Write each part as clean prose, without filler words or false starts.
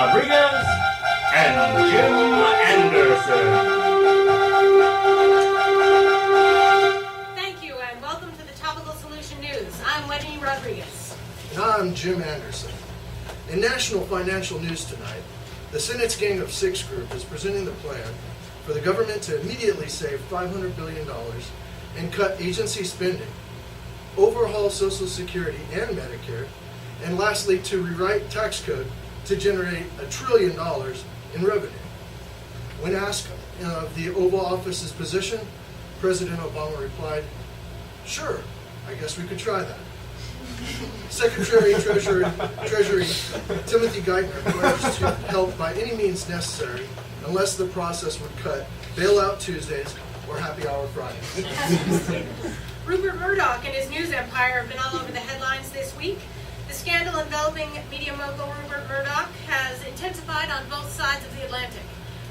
Rodriguez and Jim Anderson. Thank you, and welcome to the Topical Solution News. I'm Wendy Rodriguez. And I'm Jim Anderson. In national financial news tonight, the Senate's Gang of Six group is presenting the plan for the government to immediately save $500 billion and cut agency spending, overhaul Social Security and Medicare, and lastly, to rewrite tax code to generate $1 trillion in revenue. When asked of the Oval Office's position, President Obama replied, "Sure, I guess we could try that." Secretary Treasury Timothy Geithner pledged to help by any means necessary unless the process would cut bailout Tuesdays or happy hour Fridays. Rupert Murdoch and his news empire have been all over the headlines this week. The scandal enveloping media mogul Rupert Murdoch has intensified on both sides of the Atlantic.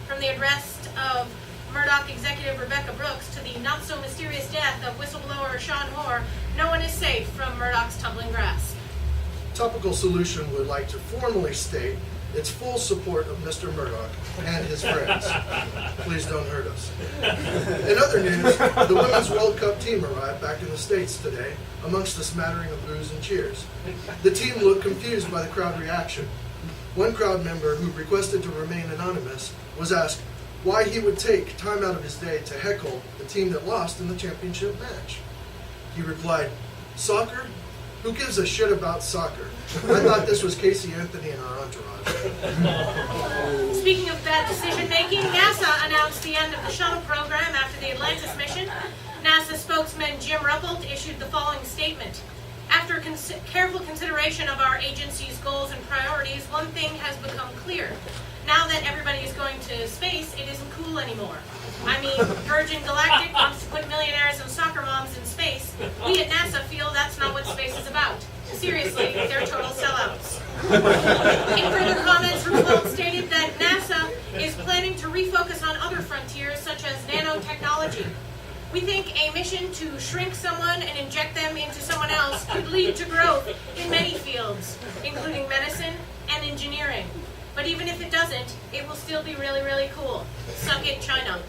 From the arrest of Murdoch executive Rebecca Brooks to the not-so-mysterious death of whistleblower Sean Hoare, no one is safe from Murdoch's tumbling grass. Topical Solution would like to formally state its full support of Mr. Murdoch and his friends. Please don't hurt us. In other news, the Women's World Cup team arrived back in the States today amongst a smattering of boos and cheers. The team looked confused by the crowd reaction. One crowd member who requested to remain anonymous was asked why he would take time out of his day to heckle the team that lost in the championship match. He replied, "Soccer? Who gives a shit about soccer? I thought this was Casey Anthony and our entourage." Speaking of bad decision-making, NASA announced the end of the shuttle program after the Atlantis mission. NASA spokesman Jim Ruppelt issued the following statement. After careful consideration of our agency's goals and priorities, one thing has become clear. Now that everybody is going to space, it isn't cool anymore. I mean, Virgin Galactic wants to put millionaires and soccer moms in space. We at NASA feel that's not what space is about. Seriously, they're total sellouts. In further comments, Ruppelt stated that NASA is planning to refocus on other frontiers such as nanotechnology. We think a mission to shrink someone and inject them into someone else could lead to growth in many fields, including medicine and engineering. But even if it doesn't, it will still be really, really cool. Suck it, China.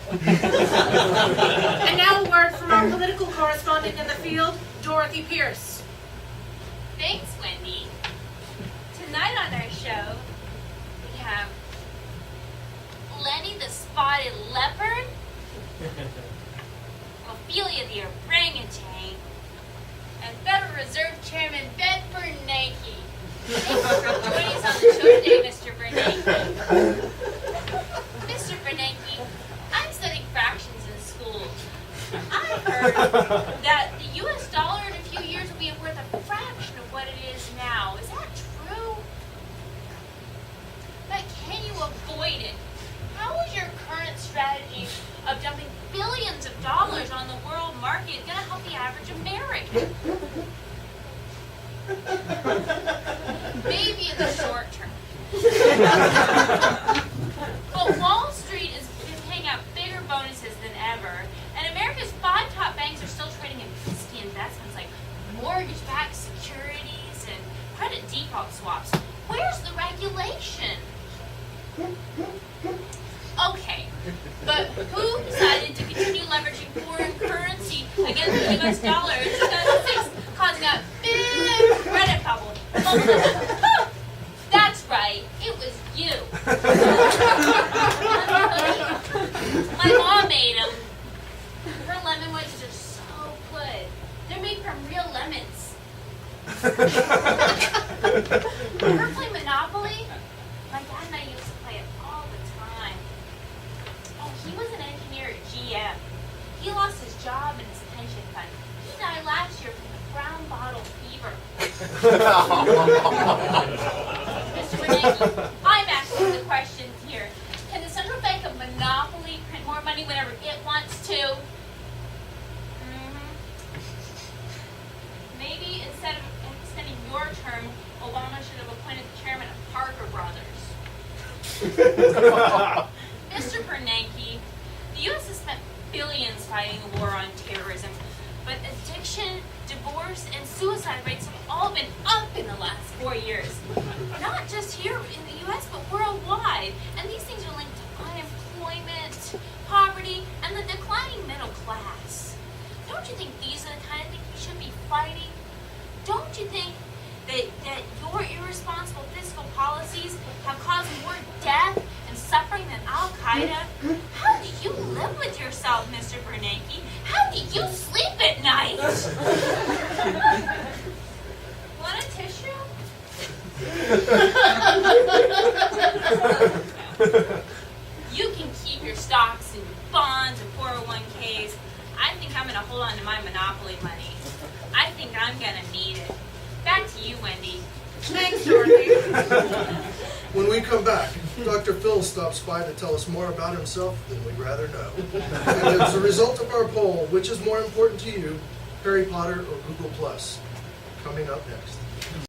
And now a word from our political correspondent in the field, Dorothy Pierce. Thanks, Wendy. Tonight on our show, we have Lenny the Spotted Leopard, Ophelia the Orangutan, and Federal Reserve Chairman Ben Bernanke. Thank you for joining us on the show today, Mr. Bernanke. Mr. Bernanke, I'm studying fractions in school. I've heard that the U.S. dollar in a few years will be worth a fraction of what it is now. Is that true? But can you avoid it? How is your current strategy of dumping billions of dollars on the world market going to help the average American? Maybe in the short term. But Wall Street is paying out bigger bonuses than ever, and America's 5 top banks are still trading in risky investments like mortgage-backed securities and credit default swaps. Where's the regulation? Okay, but who decided to continue leveraging foreign currency against the U.S. dollar in 2006, causing a big credit bubble? That's right, it was you. My mom made them. Her lemon wedges are so good. They're made from real lemons. Ever play Monopoly? My dad and I used to play it all the time. Oh, he was an engineer at GM. He lost his job and his pension fund. He died last year from the brown bottle fever. Mr. Bernanke, I'm asking the questions here. Can the Central Bank of Monopoly print more money whenever it wants to? Maybe instead of extending your term, Obama should have appointed the chairman of Parker Brothers. Mr. Bernanke, the U.S. has spent billions fighting the war on terrorism, but addiction, divorce, and suicide rates have all been up in the last 4 years. Not just here in the U.S., but worldwide. Al-Qaeda? How do you live with yourself, Mr. Bernanke? How do you sleep at night? Want a tissue? You can keep your stocks and bonds and 401ks. I think I'm going to hold on to my Monopoly money. I think I'm going to need it. Back to you, Wendy. Thanks, Dorothy. When we come back, Dr. Phil stops by to tell us more about himself than we'd rather know. And as a result of our poll, which is more important to you, Harry Potter or Google Plus? Coming up next.